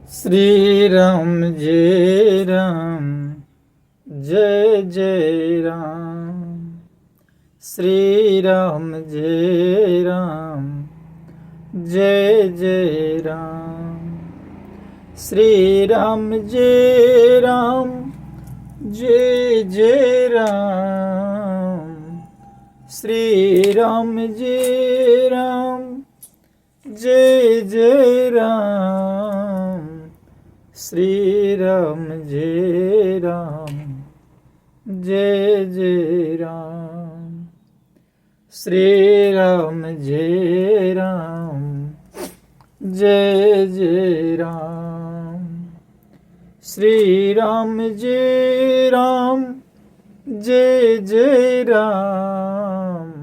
श्री राम जय राम जय जय राम। श्री राम जय राम जय जय राम। श्री राम जय राम जय जय राम। श्री राम जय राम जय जय राम। श्री राम जय राम जय जय राम। श्री राम जय राम जय जय राम। श्री राम जय राम जय जय राम।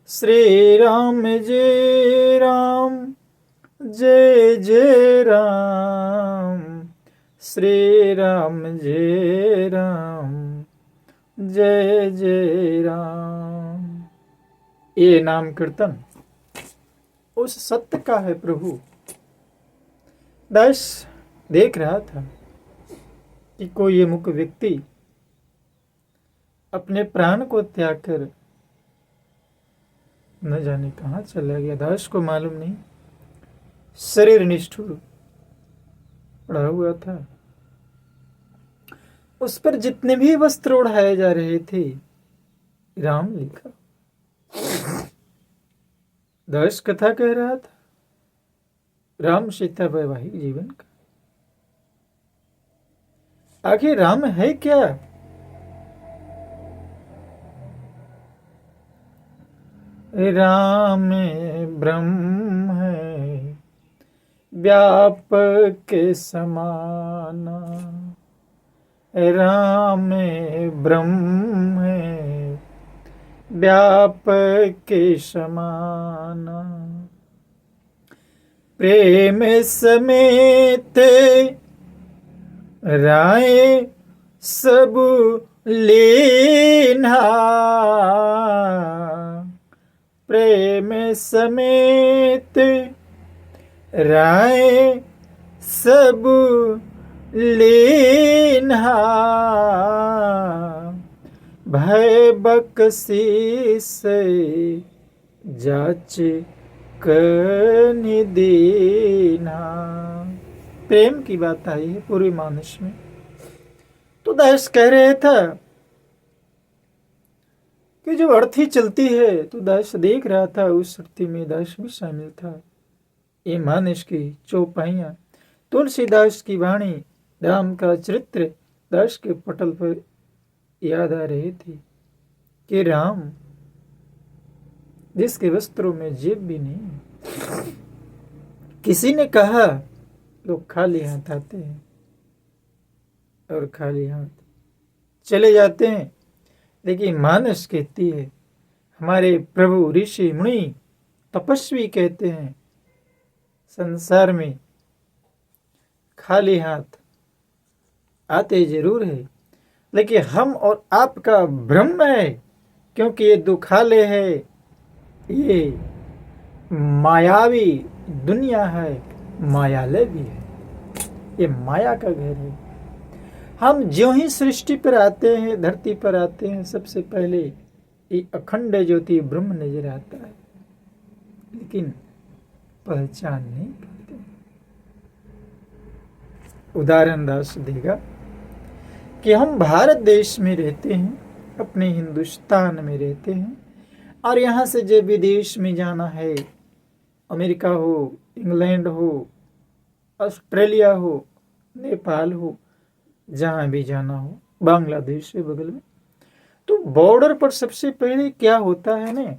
श्री राम जय राम जय जय राम। श्री राम जय राम जय जय राम। ये नाम कीर्तन उस सत्य का है प्रभु। दास देख रहा था कि कोई ये मुख व्यक्ति अपने प्राण को त्याग कर न जाने कहाँ चला गया। दास को मालूम नहीं। शरीर निष्ठुर पड़ा हुआ था। उस पर जितने भी वस्त्र उड़ाए जा रहे थे राम लिखा। दास कथा कह रहा था राम सीता वैवाहिक जीवन का। आखिर राम है क्या? राम ब्रह्म है व्यापक समाना। राम ब्रह्म है व्यापक समाना। प्रेम समेत राय सब लेना। प्रेम समेत राय सब लेना। भय बकसी से जाच कन देना। प्रेम की बात आई है पूरे मानस में। तो दास कह रहे था कि जो अर्थी चलती है, तो दास देख रहा था उस अर्थी में दास भी शामिल था। ये मानस की चौपाइयां, तुलसीदास की वाणी, राम का चरित्र दास के पटल पर याद आ रही थी कि राम जिसके वस्त्रों में जेब भी नहीं। किसी ने कहा लोग खाली हाथ आते हैं और खाली हाथ चले जाते हैं, लेकिन मानस कहती है, हमारे प्रभु ऋषि मुनि तपस्वी कहते हैं, संसार में खाली हाथ आते जरूर है, लेकिन हम और आपका भ्रम है, क्योंकि ये दुखाले है, ये मायावी दुनिया है, मायालय भी है, ये माया का घर है। हम ज्यों ही सृष्टि पर आते हैं, धरती पर आते हैं, सबसे पहले ये अखंड ज्योति ब्रह्म नजर आता है, लेकिन पहचान नहीं पाते। उदाहरण दास देगा कि हम भारत देश में रहते हैं, अपने हिंदुस्तान में रहते हैं, और यहाँ से जब विदेश में जाना है, अमेरिका हो, इंग्लैंड हो, ऑस्ट्रेलिया हो, नेपाल हो, जहाँ भी जाना हो, बांग्लादेश है बगल में, तो बॉर्डर पर सबसे पहले क्या होता है ना,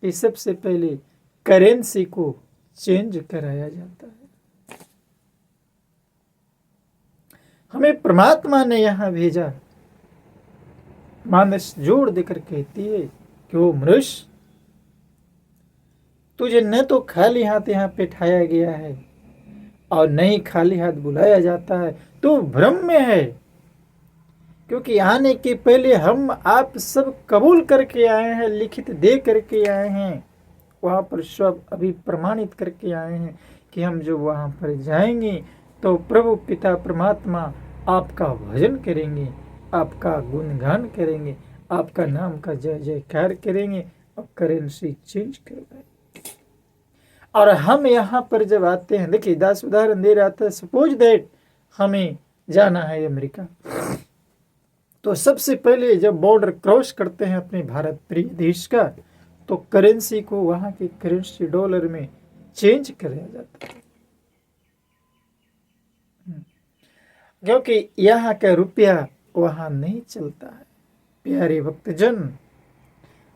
कि सबसे पहले करेंसी को चेंज कराया जाता है। हमें परमात्मा ने यहाँ भेजा। मानस जोड़ देकर कहती है कि वो मनुष्य, तुझे न तो खाली हाथ यहाँ पे ठाया गया है और न ही खाली हाथ बुलाया जाता है। तो भ्रम में है, क्योंकि आने के पहले हम आप सब कबूल करके आए हैं, लिखित दे करके आए हैं, वहाँ पर सब अभी प्रमाणित करके आए हैं कि हम जो वहाँ पर जाएंगे तो प्रभु पिता परमात्मा आपका भजन करेंगे, आपका गुणगान करेंगे, आपका नाम का जय जयकार करेंगे और करेंसी चेंज करवाएंगे। और हम यहाँ पर जब आते हैं, देखिए दास उदाहरण दे रहा था, सपोज दैट हमें जाना है अमेरिका, तो सबसे पहले जब बॉर्डर क्रॉस करते हैं अपने भारत प्रिय देश का, तो करेंसी को वहां की करेंसी डॉलर में चेंज कराया जाता है, क्योंकि यहाँ का रुपया वहां नहीं चलता है। प्यारे भक्तजन,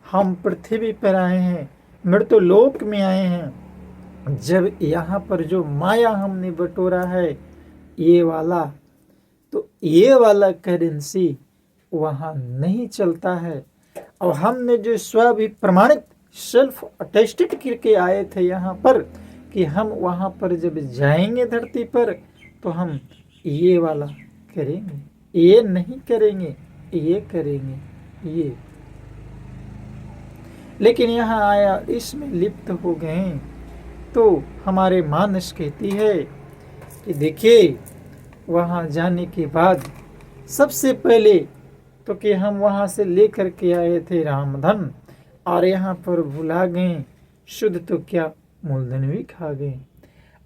हम पृथ्वी पर आए हैं, मृत्युलोक में आए हैं, जब यहाँ पर जो माया हमने बटोरा है ये वाला, तो ये वाला करेंसी वहां नहीं चलता है। और हमने जो स्व प्रमाणित सेल्फ अटेस्टेड करके आए थे यहाँ पर, कि हम वहां पर जब जाएंगे धरती पर तो हम ये वाला करेंगे, ये नहीं करेंगे, ये करेंगे ये। लेकिन यहाँ आया इसमें लिप्त हो गए, तो हमारे मानस कहती है कि देखिए वहाँ जाने के बाद सबसे पहले तो कि हम वहाँ से लेकर के आए थे रामधन, और यहाँ पर भुला गए, शुद्ध तो क्या मूलधन भी खा गए।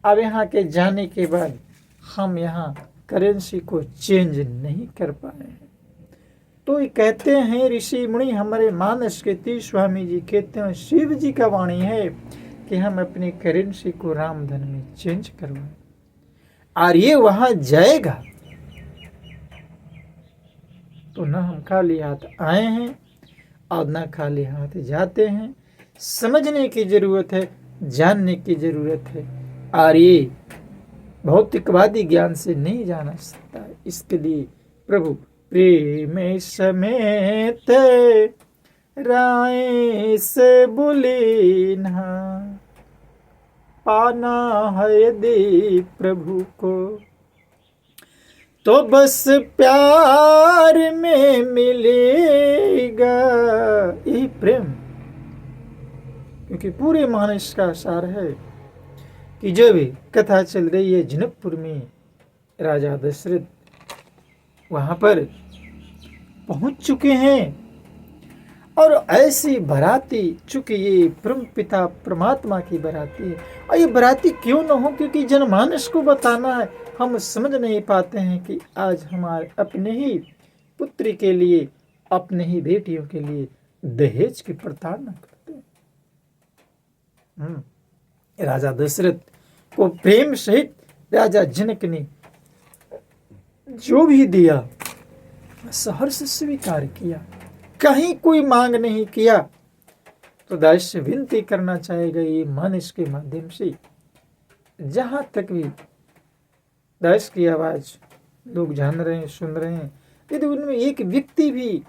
अब यहाँ के जाने के बाद हम यहाँ करेंसी को चेंज नहीं कर पाए हैं। तो ये कहते हैं ऋषि मुनि, हमारे मानस के तीज स्वामी जी कहते हैं, शिव जी का वाणी है कि हम अपनी करेंसी को रामधन में चेंज करवाएं, और ये वहां जाएगा तो न हम खाली हाथ आए हैं और न खाली हाथ जाते हैं। समझने की जरूरत है, जानने की जरूरत है, और ये भौतिकवादी ज्ञान से नहीं जाना सकता है। इसके लिए प्रभु प्रेम समेत राय से बोले ना, पाना है यदि प्रभु को तो बस प्यार में मिलेगा। यही प्रेम, क्योंकि पूरे मानस का सार है कि जब कथा चल रही है जनकपुर में, राजा दशरथ वहां पर पहुंच चुके हैं, और ऐसी बराती, चूंकि ये परम पिता परमात्मा की बराती है, और ये बराती क्यों न हो, क्योंकि जनमानस को बताना है। हम समझ नहीं पाते हैं कि आज हमारे अपने ही पुत्री के लिए, अपने ही बेटियों के लिए दहेज की प्रताड़ना करते हैं। राजा दशरथ को प्रेम सहित राजा जनक ने जो भी दिया सहर्ष स्वीकार किया, कहीं कोई मांग नहीं किया। तो दास से विनती करना चाहेगा ये मानस के माध्यम से, जहां तक भी दास की आवाज लोग जान रहे हैं, सुन रहे हैं, यदि उनमें एक व्यक्ति भी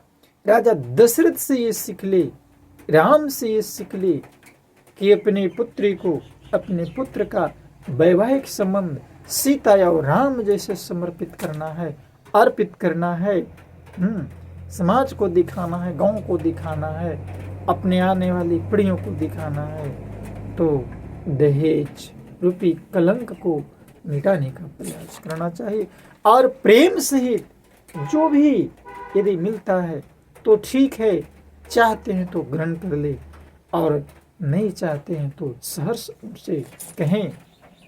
राजा दशरथ से ये सीख ले, राम से ये सीख ले कि अपनी पुत्री को, अपने पुत्र का वैवाहिक संबंध सीता और राम जैसे समर्पित करना है, अर्पित करना है, समाज को दिखाना है, गांव को दिखाना है, अपने आने वाली पीढ़ियों को दिखाना है, तो दहेज रूपी कलंक को मिटाने का प्रयास करना चाहिए। और प्रेम सहित जो भी यदि मिलता है तो ठीक है, चाहते हैं तो ग्रहण कर ले, और नहीं चाहते हैं तो सहर्ष उनसे कहें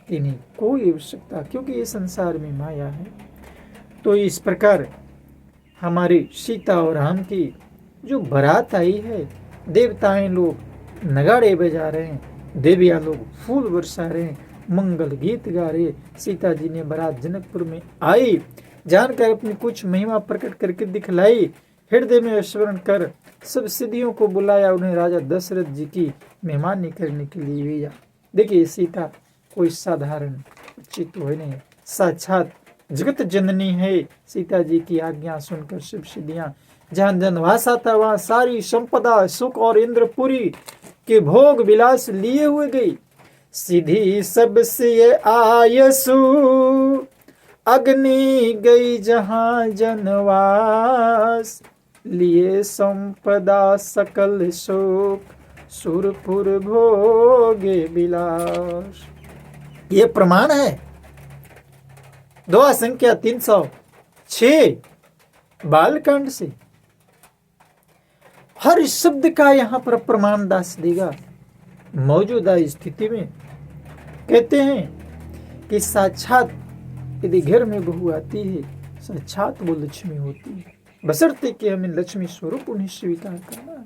कि नहीं कोई आवश्यकता, क्योंकि ये संसार में माया है। तो इस प्रकार हमारी सीता और राम की जो बारात आई है, देवताएं लोग नगाड़े बजा रहे हैं, देवियां लोग फूल बरसा रहे हैं, मंगल गीत गा रहे। सीता जी ने बारात जनकपुर में आई, जानकर अपनी कुछ महिमा प्रकट करके दिखलाई, हृदय में स्मरण कर सब सिद्धियों को बुलाया, उन्हें राजा दशरथ जी की मेहमानी करने के लिए भेजा। देखिए सीता कोई साधारण चित तो है नहीं, साक्षात जगत जननी है। सीता जी की आज्ञा सुनकर शिव सिद्धियां जहां जनवासा था वहां सारी संपदा, सुख और इंद्रपुरी के भोग विलास लिए हुए गई। सीधी सबसे आयसु अग्नि गई जहां जनवास, लिए संपदा सकल सुख सुरपुर भोगे विलास। ये प्रमाण है दुआ संख्या 306 बालकांड से। हर शब्द का यहां पर प्रमाण दास देगा। मौजूदा स्थिति में कहते हैं कि साक्षात यदि घर में बहू आती है, साक्षात वो लक्ष्मी होती है, बशर्ते कि हमें लक्ष्मी स्वरूप उन्हें स्वीकार करना।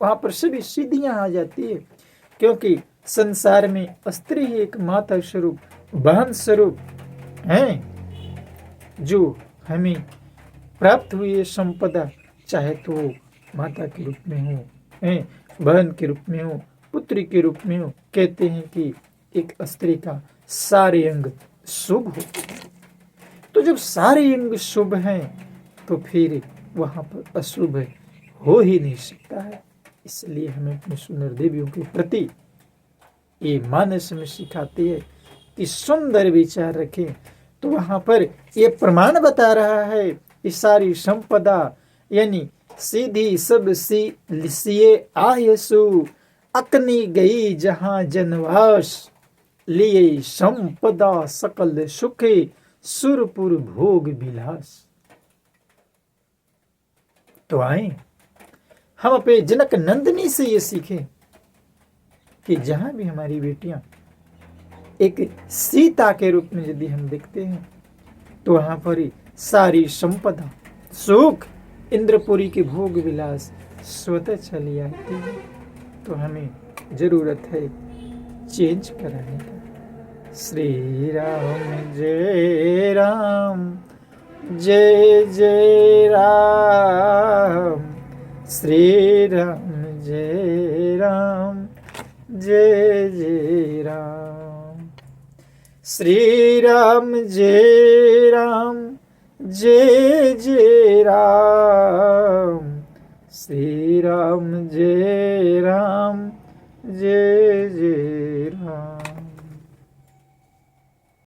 वहां पर सभी सिद्धियां आ जाती है, क्योंकि संसार में स्त्री ही एक माता स्वरूप, बहन स्वरूप है, जो हमें प्राप्त हुई है संपदा, चाहे तो माता के रूप में हो, बहन के रूप में हो, पुत्री के रूप में हो। कहते हैं कि एक स्त्री का सारे अंग शुभ होते हैं। तो जब सारे अंग शुभ हैं तो फिर वहां पर अशुभ हो ही नहीं सकता है। इसलिए हमें अपनी सुंदर देवियों के प्रति ये मानस में सिखाती है कि सुंदर विचार रखें। तो वहां पर ये प्रमाण बता रहा है, ये सारी संपदा यानी सीधी सब सिए आयसु, अकनी गई जहां जनवास, लिए संपदा सकल सुखे, सुरपुर भोग विलास। तो आए हम अपने जनक नंदिनी से ये सीखें कि जहां भी हमारी बेटियां एक सीता के रूप में यदि हम देखते हैं, तो वहां पर ही सारी संपदा, सुख, इंद्रपुरी के भोग विलास स्वतः चली आती है। तो हमें जरूरत है चेंज कराने का। श्री राम जय राम, जय जय राम, श्री राम जय राम, जय जय राम, श्री राम जय राम, जय जय राम, श्री राम जय राम, जय जय